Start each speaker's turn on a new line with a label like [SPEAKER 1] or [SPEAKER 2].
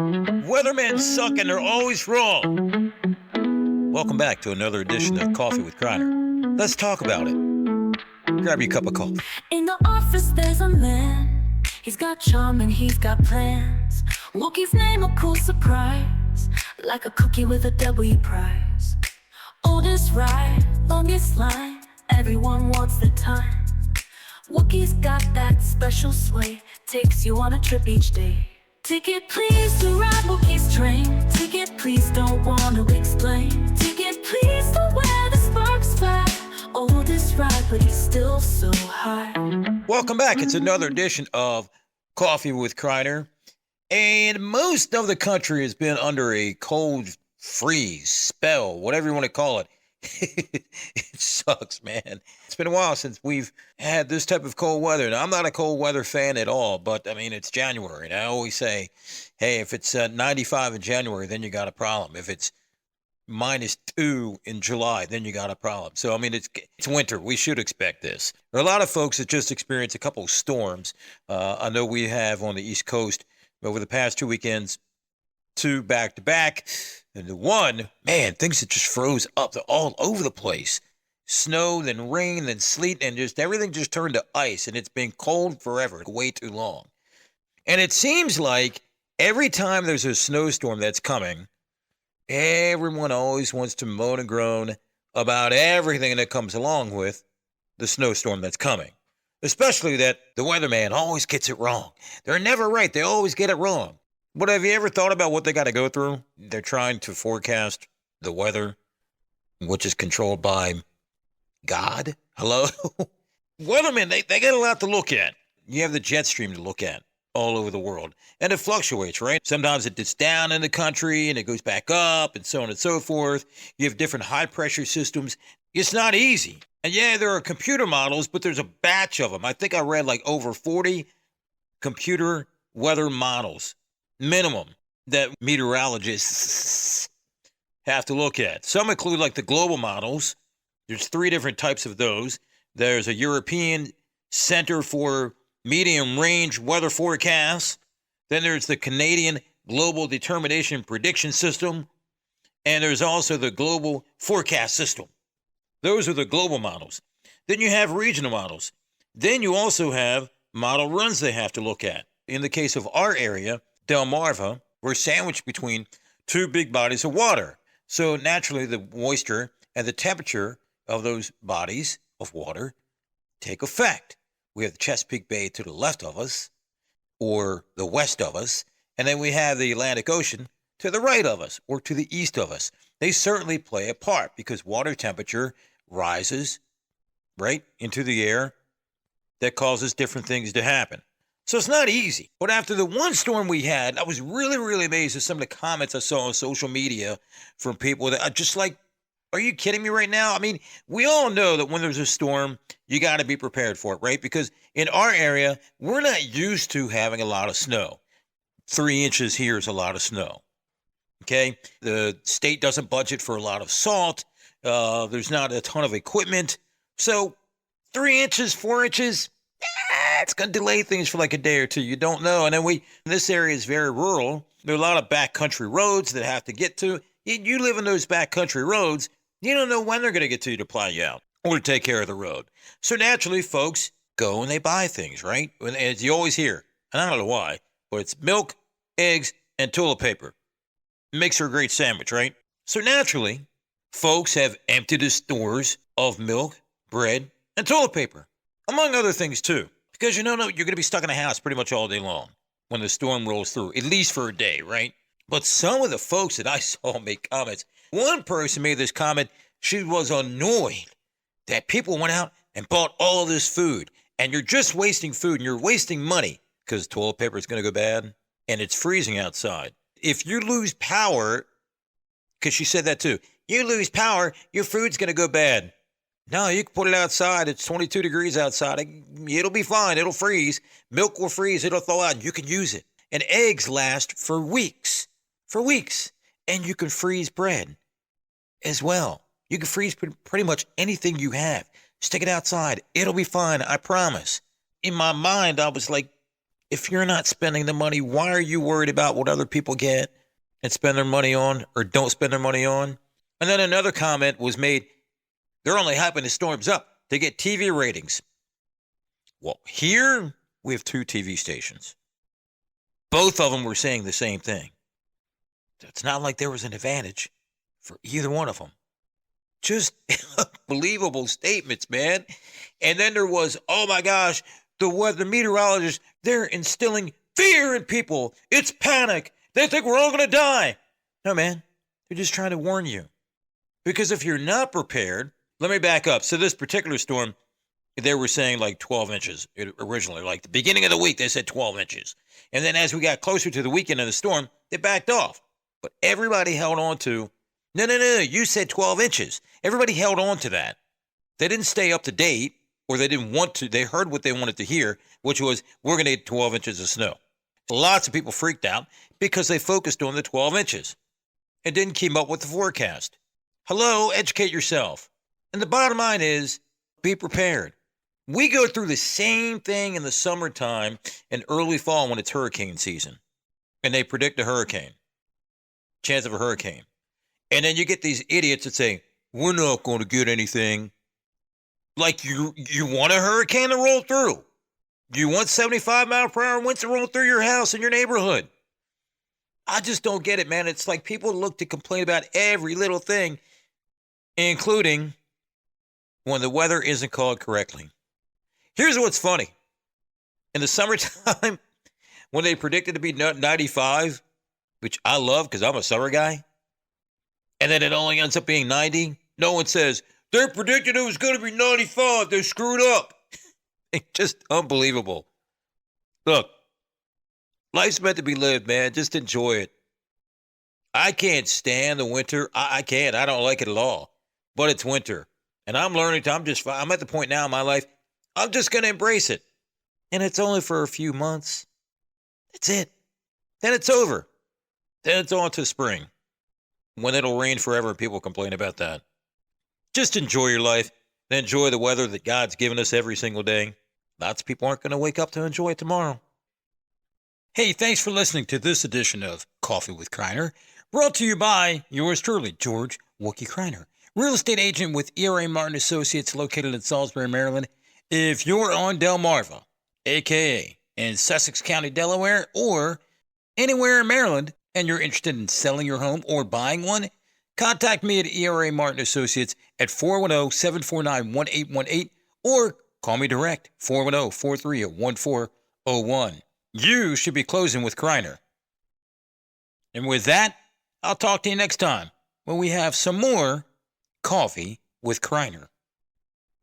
[SPEAKER 1] Weathermen suck and they're always wrong. Welcome back to another edition of Coffee with Kreiner. Let's talk about it. Grab your cup of coffee.
[SPEAKER 2] In the office there's a man. He's got charm and he's got plans. Wookie's name a cool surprise, like a cookie with a W prize. Oldest ride, longest line, everyone wants the time. Wookie's got that special sway, takes you on a trip each day. Ticket please to ride Wookie's train. Ticket please, don't wanna explain. Ticket please to where the sparks fly. Oldest ride, but he's still so high.
[SPEAKER 1] Welcome back. It's another edition of Coffee with Kreiner. And most of the country has been under a cold freeze, spell, whatever you want to call it. It sucks, man. It's been a while since we've had this type of cold weather. Now, I'm not a cold weather fan at all, but I mean, it's January. And I always say, hey, if it's 95 in January, then you got a problem. If it's -2 in July, then you got a problem. So, I mean, it's winter. We should expect this. There are a lot of folks that just experienced a couple of storms. I know we have on the East Coast over the past 2 weekends, 2 back-to-back. And the one, man, things that just froze up. They're all over the place. Snow, then rain, then sleet, and just everything just turned to ice. And it's been cold forever, way too long. And it seems like every time there's a snowstorm that's coming, everyone always wants to moan and groan about everything that comes along with the snowstorm that's coming. Especially that the weatherman always gets it wrong. They're never right. They always get it wrong. But have you ever thought about what they got to go through? They're trying to forecast the weather, which is controlled by God. Hello? Weathermen, they got a lot to look at. You have the jet stream to look at all over the world. And it fluctuates, right? Sometimes it dips down in the country and it goes back up and so on and so forth. You have different high-pressure systems. It's not easy. And yeah, there are computer models, but there's a batch of them. I think I read like over 40 computer weather models, minimum, that meteorologists have to look at. Some include like the global models. There's 3 different types of those. There's a European Center for Medium Range Weather Forecasts. Then there's the Canadian Global Determination Prediction System. And there's also the Global Forecast System. Those are the global models. Then you have regional models. Then you also have model runs they have to look at. In the case of our area, Delmarva, we're sandwiched between 2 big bodies of water. So naturally, the moisture and the temperature of those bodies of water take effect. We have the Chesapeake Bay to the left of us, or the west of us, and then we have the Atlantic Ocean to the right of us, or to the east of us. They certainly play a part because water temperature rises right into the air. That causes different things to happen. So it's not easy. But after the one storm we had, I was really, really amazed at some of the comments I saw on social media from people that are just like, are you kidding me right now? I mean, we all know that when there's a storm, you got to be prepared for it, right? Because in our area, we're not used to having a lot of snow. 3 inches here is a lot of snow. Okay? The state doesn't budget for a lot of salt. There's not a ton of equipment. So 3 inches, 4 inches, it's going to delay things for like a day or two. You don't know. And then this area is very rural. There are a lot of backcountry roads that have to get to. You live in those backcountry roads. You don't know when they're going to get to you to plow you out or to take care of the road. So naturally, folks go and they buy things, right? And as you always hear, and I don't know why, but it's milk, eggs, and toilet paper. It makes for a great sandwich, right? So naturally, folks have emptied the stores of milk, bread, and toilet paper, among other things too. Because you know you're going to be stuck in a house pretty much all day long when the storm rolls through, at least for a day, right? But some of the folks that I saw make comments, one person made this comment, she was annoyed that people went out and bought all this food, and you're just wasting food, and you're wasting money because toilet paper is going to go bad, and it's freezing outside. If you lose power, because she said that too, you lose power, your food's going to go bad. No, you can put it outside. It's 22 degrees outside. It'll be fine. It'll freeze. Milk will freeze. It'll thaw out. And you can use it. And eggs last for weeks. For weeks. And you can freeze bread as well. You can freeze pretty much anything you have. Stick it outside. It'll be fine. I promise. In my mind, I was like, if you're not spending the money, why are you worried about what other people get and spend their money on or don't spend their money on? And then another comment was made, they're only hyping the storms up to get TV ratings. Well, here we have 2 TV stations. Both of them were saying the same thing. It's not like there was an advantage for either one of them. Just unbelievable statements, man. And then there was, oh my gosh, the weather meteorologists, they're instilling fear in people. It's panic. They think we're all going to die. No, man, they're just trying to warn you. Because if you're not prepared, let me back up. So this particular storm, they were saying like 12 inches originally. Like the beginning of the week, they said 12 inches. And then as we got closer to the weekend of the storm, they backed off. But everybody held on to, no, you said 12 inches. Everybody held on to that. They didn't stay up to date, or they didn't want to. They heard what they wanted to hear, which was, we're going to get 12 inches of snow. Lots of people freaked out because they focused on the 12 inches and didn't keep up with the forecast. Hello, educate yourself. And the bottom line is, be prepared. We go through the same thing in the summertime and early fall when it's hurricane season. And they predict a hurricane. Chance of a hurricane. And then you get these idiots that say, we're not going to get anything. Like you want a hurricane to roll through. You want 75 mile per hour winds to roll through your house and your neighborhood. I just don't get it, man. It's like people look to complain about every little thing, including when the weather isn't called correctly. Here's what's funny. In the summertime, when they predicted to be 95, which I love because I'm a summer guy, and then it only ends up being 90, no one says, they're predicting it was going to be 95. They're screwed up. It's just unbelievable. Look, life's meant to be lived, man. Just enjoy it. I can't stand the winter. I can't. I don't like it at all. But it's winter. And I'm learning to, I'm at the point now in my life, I'm just going to embrace it. And it's only for a few months. That's it. Then it's over. Then it's on to spring, when it'll rain forever and people complain about that. Just enjoy your life and enjoy the weather that God's given us every single day. Lots of people aren't going to wake up to enjoy it tomorrow. Hey, thanks for listening to this edition of Coffee with Kreiner, brought to you by yours truly, George Wookie Kreiner, real estate agent with ERA Martin Associates located in Salisbury, Maryland. If you're on Delmarva, a.k.a. in Sussex County, Delaware, or anywhere in Maryland, and you're interested in selling your home or buying one, contact me at ERA Martin Associates at 410-749-1818 or call me direct, 410-430-1401. You should be closing with Kreiner. And with that, I'll talk to you next time when we have some more Coffee with Kreiner.